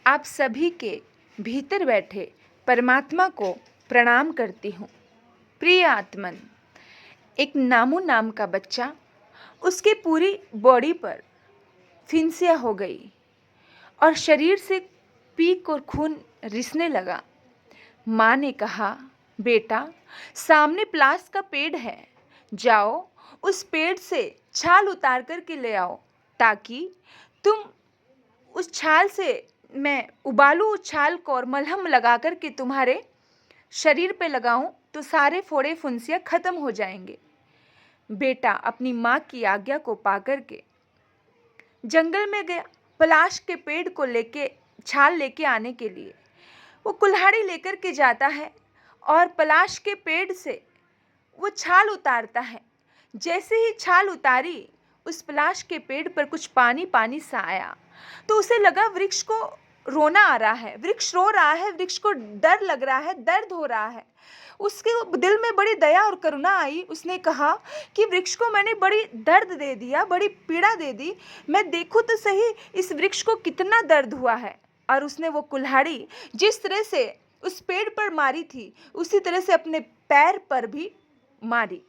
आप सभी के भीतर बैठे परमात्मा को प्रणाम करती हूँ। प्रिय आत्मन, एक नामू नाम का बच्चा, उसके पूरी बॉडी पर फिंसिया हो गई और शरीर से पीक और खून रिसने लगा। माँ ने कहा, बेटा सामने प्लास का पेड़ है, जाओ उस पेड़ से छाल उतार कर के ले आओ, ताकि तुम उस छाल से मैं उबालूं उस छाल को और मलहम लगा कर के तुम्हारे शरीर पे लगाऊं तो सारे फोड़े फुंसियाँ खत्म हो जाएंगे। बेटा अपनी माँ की आज्ञा को पाकर के जंगल में गया पलाश के पेड़ को लेके छाल लेके आने के लिए। वो कुल्हाड़ी लेकर के जाता है और पलाश के पेड़ से वो छाल उतारता है। जैसे ही छाल उतारी, उस पलाश के पेड़ पर कुछ पानी पानी सा आया, तो उसे लगा वृक्ष को रोना आ रहा है, वृक्ष रो रहा है, वृक्ष को डर लग रहा है, दर्द हो रहा है। उसके दिल में बड़ी दया और करुणा आई। उसने कहा कि वृक्ष को मैंने बड़ी दर्द दे दिया, बड़ी पीड़ा दे दी, मैं देखूं तो सही इस वृक्ष को कितना दर्द हुआ है। और उसने वो कुल्हाड़ी जिस तरह से उस पेड़ पर मारी थी, उसी तरह से अपने पैर पर भी मारी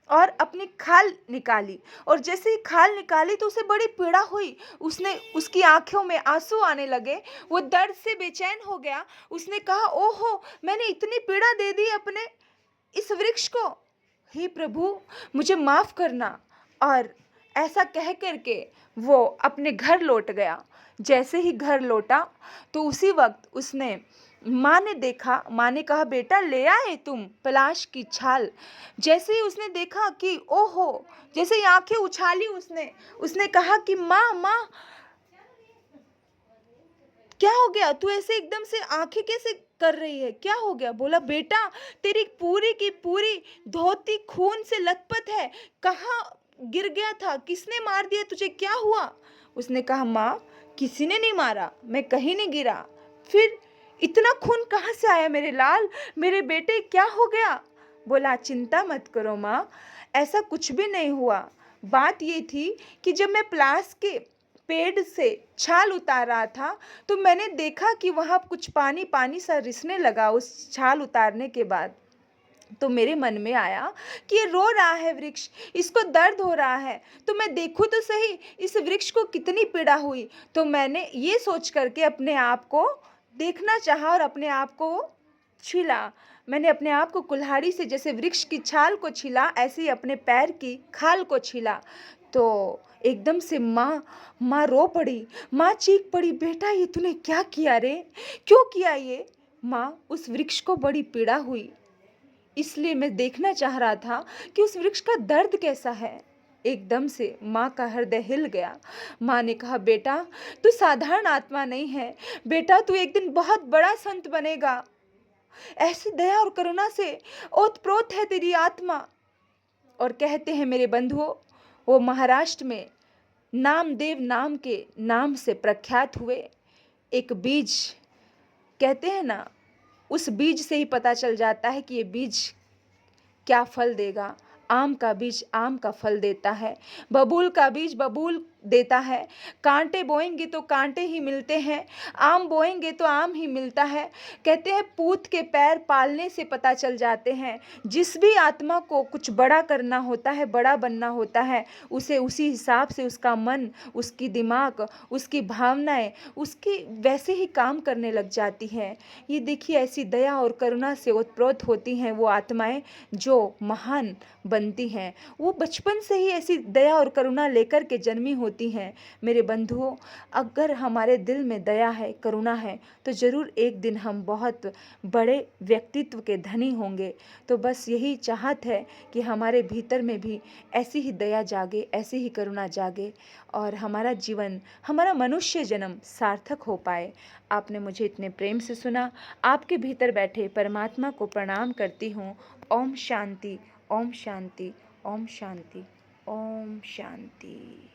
और अपनी खाल निकाली। और जैसे ही खाल निकाली तो उसे बड़ी पीड़ा हुई। उसकी आंखों में आंसू आने लगे, वो दर्द से बेचैन हो गया। उसने कहा, ओहो, मैंने इतनी पीड़ा दे दी अपने इस वृक्ष को, हे प्रभु मुझे माफ करना। और ऐसा कह करके वो अपने घर लौट गया। जैसे ही घर लौटा तो उसी वक्त उसने माँ ने देखा, माँ ने कहा, बेटा ले आए तुम पलाश की छाल। जैसे ही उसने देखा कि ओहो, जैसे ही आंखें उछाली उसने कहा कि माँ माँ क्या हो गया, तू ऐसे एकदम से आंखें कैसे कर रही है, क्या हो गया? बोला, बेटा तेरी पूरी की पूरी धोती खून से लथपथ है, कहाँ गिर गया था, किसने मार दिया तुझे, क्या हुआ? उसने कहा, माँ किसी ने नहीं मारा, मैं कहीं नहीं गिरा, फिर इतना खून कहाँ से आया मेरे लाल, मेरे बेटे क्या हो गया? बोला, चिंता मत करो माँ, ऐसा कुछ भी नहीं हुआ। बात ये थी कि जब मैं प्लास के पेड़ से छाल उतार रहा था तो मैंने देखा कि वहाँ कुछ पानी पानी सा रिसने लगा उस छाल उतारने के बाद। तो मेरे मन में आया कि ये रो रहा है वृक्ष, इसको दर्द हो रहा है, तो मैं देखूं तो सही इस वृक्ष को कितनी पीड़ा हुई। तो मैंने ये सोच करके अपने आप को देखना चाहा और अपने आप को छीला। मैंने अपने आप को कुल्हाड़ी से जैसे वृक्ष की छाल को छीला, ऐसे ही अपने पैर की खाल को छीला। तो एकदम से माँ रो पड़ी, माँ चीख पड़ी, बेटा ये तूने क्या किया रे, क्यों किया ये? माँ, उस वृक्ष को बड़ी पीड़ा हुई, इसलिए मैं देखना चाह रहा था कि उस वृक्ष का दर्द कैसा है। एकदम से माँ का हृदय हिल गया। माँ ने कहा, बेटा तू साधारण आत्मा नहीं है, बेटा तू एक दिन बहुत बड़ा संत बनेगा। ऐसी दया और करुणा से ओतप्रोत है तेरी आत्मा। और कहते हैं मेरे बंधुओं, वो महाराष्ट्र में नामदेव नाम के नाम से प्रख्यात हुए। एक बीज, कहते हैं ना, उस बीज से ही पता चल जाता है कि ये बीज क्या फल देगा। आम का बीज आम का फल देता है, बबूल का बीज बबूल देता है। कांटे बोएंगे तो कांटे ही मिलते हैं, आम बोएंगे तो आम ही मिलता है। कहते हैं पूत के पैर पालने से पता चल जाते हैं। जिस भी आत्मा को कुछ बड़ा करना होता है, बड़ा बनना होता है, उसे उसी हिसाब से उसका मन, उसकी दिमाग, उसकी भावनाएं उसकी वैसे ही काम करने लग जाती हैं। ये देखिए, ऐसी दया और करुणा से ओतप्रोत होती हैं वो आत्माएं जो महान बनती हैं। वो बचपन से ही ऐसी दया और करुणा लेकर के जन्मी होती हैं। मेरे बंधुओं, अगर हमारे दिल में दया है, करुणा है, तो ज़रूर एक दिन हम बहुत बड़े व्यक्तित्व के धनी होंगे। तो बस यही चाहत है कि हमारे भीतर में भी ऐसी ही दया जागे, ऐसी ही करुणा जागे और हमारा जीवन, हमारा मनुष्य जन्म सार्थक हो पाए। आपने मुझे इतने प्रेम से सुना। आपके भीतर बैठे परमात्मा को प्रणाम करती हूँ। ओम शांति, ओम शांति, ओम शांति, ओम शांति।